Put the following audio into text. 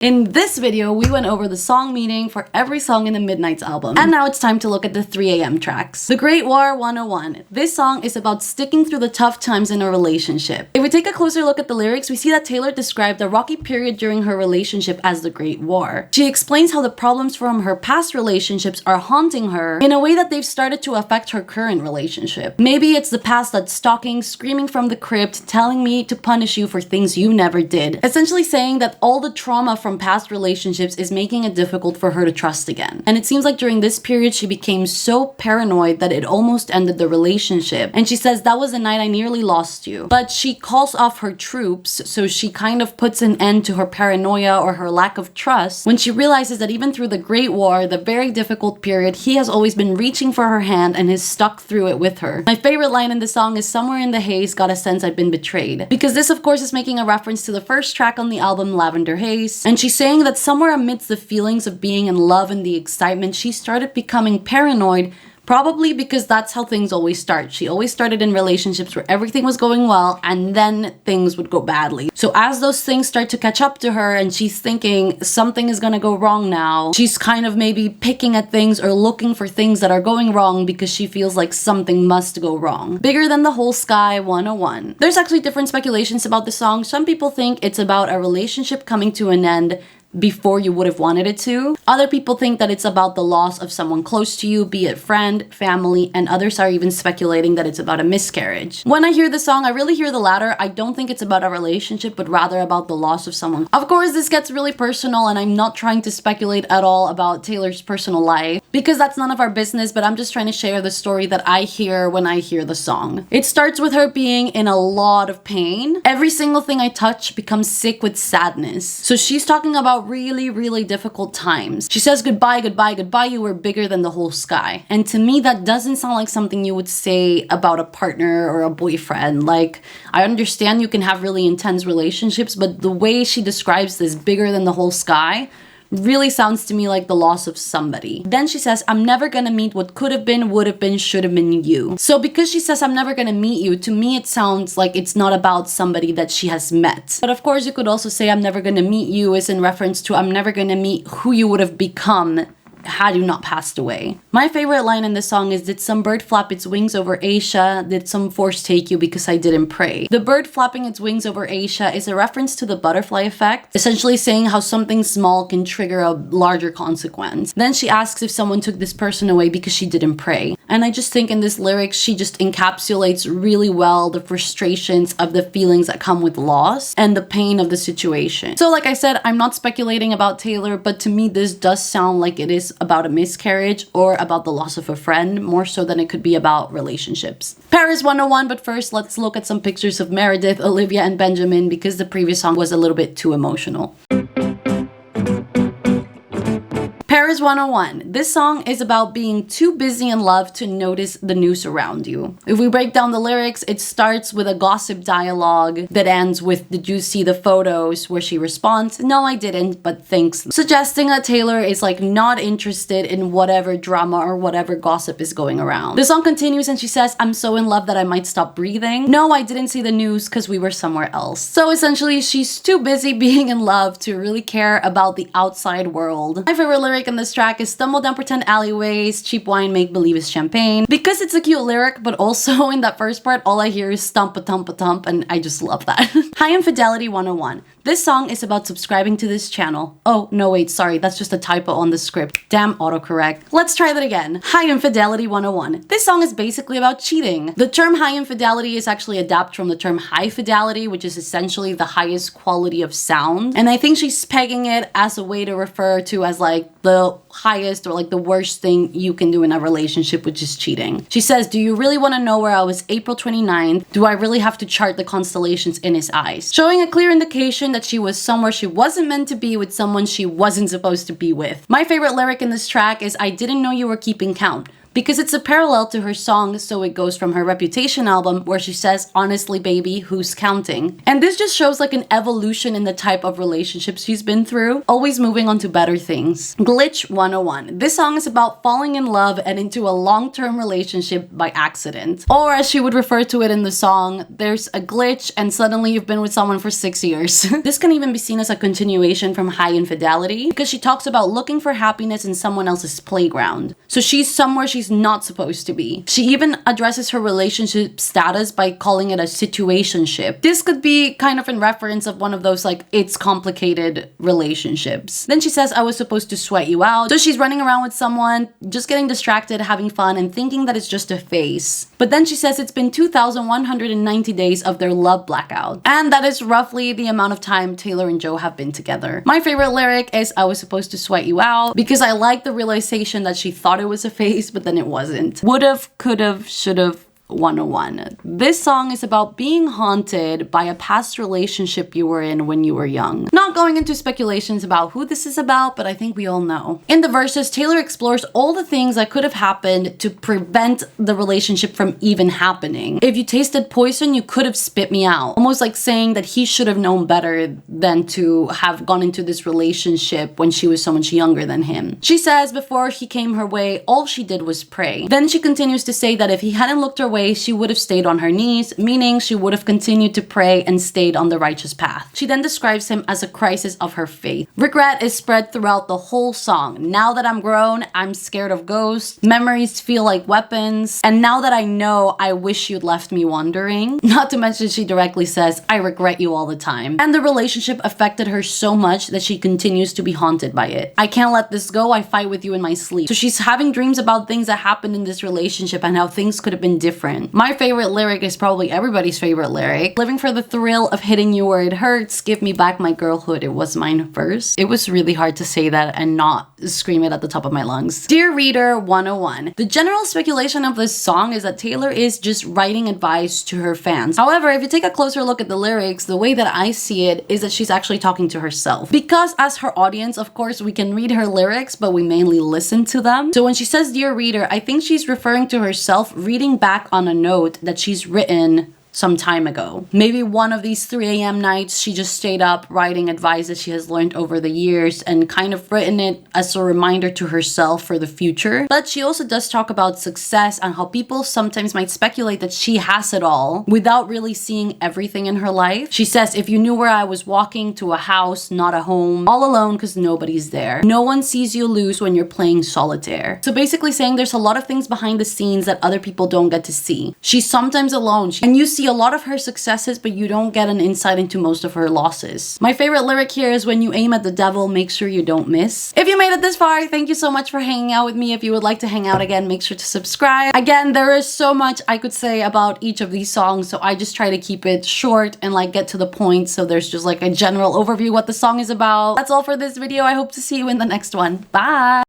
In this video, we went over the song meaning for every song in the Midnight's album. And now it's time to look at the 3 a.m. tracks. The Great War 101. This song is about sticking through the tough times in a relationship. If we take a closer look at the lyrics, we see that Taylor described the rocky period during her relationship as the Great War. She explains how the problems from her past relationships are haunting her in a way that they've started to affect her current relationship. Maybe it's the past that's stalking, screaming from the crypt, telling me to punish you for things you never did. Essentially saying that all the trauma from past relationships is making it difficult for her to trust again. And it seems like during this period she became so paranoid that it almost ended the relationship. And she says, "That was the night I nearly lost you." But she calls off her troops, so she kind of puts an end to her paranoia or her lack of trust when she realizes that even through the Great War, the very difficult period, he has always been reaching for her hand and has stuck through it with her. My favorite line in the song is, "Somewhere in the haze, got a sense I'd been betrayed." Because this of course is making a reference to the first track on the album, Lavender Haze. And she's saying that somewhere amidst the feelings of being in love and the excitement, she started becoming paranoid. Probably because that's how things always start. She always started in relationships where everything was going well and then things would go badly. So as those things start to catch up to her and she's thinking something is gonna go wrong now, she's kind of maybe picking at things or looking for things that are going wrong because she feels like something must go wrong. Bigger Than the Whole Sky 101. There's actually different speculations about the song. Some people think it's about a relationship coming to an end before you would have wanted it to. Other people think that it's about the loss of someone close to you, be it friend, family, and others are even speculating that it's about a miscarriage. When I hear the song, I really hear the latter. I don't think it's about a relationship, but rather about the loss of someone. Of course, this gets really personal, and I'm not trying to speculate at all about Taylor's personal life, because that's none of our business, but I'm just trying to share the story that I hear when I hear the song. It starts with her being in a lot of pain. Every single thing I touch becomes sick with sadness. So she's talking about really difficult times. She says, "Goodbye, goodbye, goodbye, you were bigger than the whole sky." And to me, that doesn't sound like something you would say about a partner or a boyfriend. Like, I understand you can have really intense relationships, but the way she describes this bigger than the whole sky really sounds to me like the loss of somebody. Then she says, "I'm never gonna meet what could have been, would have been, should have been you." So because she says, "I'm never gonna meet you," to me it sounds like it's not about somebody that she has met. But of course you could also say, "I'm never gonna meet you" is in reference to I'm never gonna meet who you would have become had you not passed away. My favorite line in the song is, "Did some bird flap its wings over Asia? Did some force take you because I didn't pray?" The bird flapping its wings over Asia is a reference to the butterfly effect, essentially saying how something small can trigger a larger consequence. Then she asks if someone took this person away because she didn't pray. And I just think in this lyric, she just encapsulates really well the frustrations of the feelings that come with loss and the pain of the situation. So like I said, I'm not speculating about Taylor, but to me this does sound like it is about a miscarriage or about the loss of a friend, more so than it could be about relationships. Paris 101, but first let's look at some pictures of Meredith, Olivia, and Benjamin because the previous song was a little bit too emotional. Paris 101. This song is about being too busy in love to notice the news around you. If we break down the lyrics, it starts with a gossip dialogue that ends with, "Did you see the photos?" where she responds, "No, I didn't, but thanks," suggesting that Taylor is like not interested in whatever drama or whatever gossip is going around. The song continues and she says, "I'm so in love that I might stop breathing. No, I didn't see the news because we were somewhere else." So essentially, she's too busy being in love to really care about the outside world. My favorite lyric in this track is, "Stumble down pretend alleyways, cheap wine make believe is champagne," because it's a cute lyric, but also in that first part all I hear is stump a tump, and I just love that. High Infidelity 101. This song is about subscribing to this channel. Oh, no wait, sorry, that's just a typo on the script. Damn autocorrect. Let's try that again. High Infidelity 101. This song is basically about cheating. The term high infidelity is actually adapted from the term high fidelity, which is essentially the highest quality of sound. And I think she's pegging it as a way to refer to as like the highest or like the worst thing you can do in a relationship, which is cheating. She says, "Do you really want to know where I was April 29th? Do I really have to chart the constellations in his eyes?" Showing a clear indication that she was somewhere she wasn't meant to be with someone she wasn't supposed to be with. My favorite lyric in this track is, "I didn't know you were keeping count. because it's a parallel to her song So It Goes from her Reputation album, where she says, honestly baby, who's counting? And this just shows like an evolution in the type of relationships she's been through, always moving on to better things. Glitch 101. This song is about falling in love and into a long-term relationship by accident. Or as she would refer to it in the song, there's a glitch and suddenly you've been with someone for 6 years. This can even be seen as a continuation from High Infidelity, because she talks about looking for happiness in someone else's playground. So she's somewhere she's not supposed to be. She even addresses her relationship status by calling it a situationship. This could be kind of in reference of one of those like it's complicated relationships. Then she says, I was supposed to sweat you out. So she's running around with someone, just getting distracted, having fun, and thinking that it's just a phase. But then she says it's been 2,190 days of their love blackout. And that is roughly the amount of time Taylor and Joe have been together. My favorite lyric is I was supposed to sweat you out, because I like the realization that she thought it was a phase, but then it wasn't. Would've, could've, should've, 101. This song is about being haunted by a past relationship you were in when you were young. Not going into speculations about who this is about, but I think we all know. In the verses, Taylor explores all the things that could have happened to prevent the relationship from even happening. If you tasted poison, you could have spit me out. Almost like saying that he should have known better than to have gone into this relationship when she was so much younger than him. She says before he came her way, all she did was pray. Then she continues to say that if he hadn't looked her way, she would have stayed on her knees, meaning she would have continued to pray and stayed on the righteous path. She then describes him as a crisis of her faith. Regret is spread throughout the whole song. Now that I'm grown, I'm scared of ghosts. Memories feel like weapons. And now that I know, I wish you'd left me wondering. Not to mention she directly says, I regret you all the time. And the relationship affected her so much that she continues to be haunted by it. I can't let this go. I fight with you in my sleep. So she's having dreams about things that happened in this relationship and how things could have been different. My favorite lyric is probably everybody's favorite lyric. Living for the thrill of hitting you where it hurts. Give me back my girlhood. It was mine first. It was really hard to say that and not scream it at the top of my lungs. Dear Reader 101. The general speculation of this song is that Taylor is just writing advice to her fans. However, if you take a closer look at the lyrics, the way that I see it is that she's actually talking to herself. Because as her audience, of course, we can read her lyrics, but we mainly listen to them. So when she says Dear Reader, I think she's referring to herself reading back on a note that she's written some time ago. Maybe one of these 3 a.m. nights she just stayed up writing advice that she has learned over the years and kind of written it as a reminder to herself for the future. But she also does talk about success and how people sometimes might speculate that she has it all without really seeing everything in her life. She says, if you knew where I was walking to a house, not a home, all alone because nobody's there. No one sees you lose when you're playing solitaire. So basically saying there's a lot of things behind the scenes that other people don't get to see. She's sometimes alone and you see a lot of her successes, but you don't get an insight into most of her losses. My favorite lyric here is when you aim at the devil, make sure you don't miss. If you made it this far, thank you so much for hanging out with me. If you would like to hang out again, make sure to subscribe. Again, there is so much I could say about each of these songs, so I just try to keep it short and like get to the point, so there's just like a general overview what the song is about. That's all for this video. I hope to see you in the next one. Bye!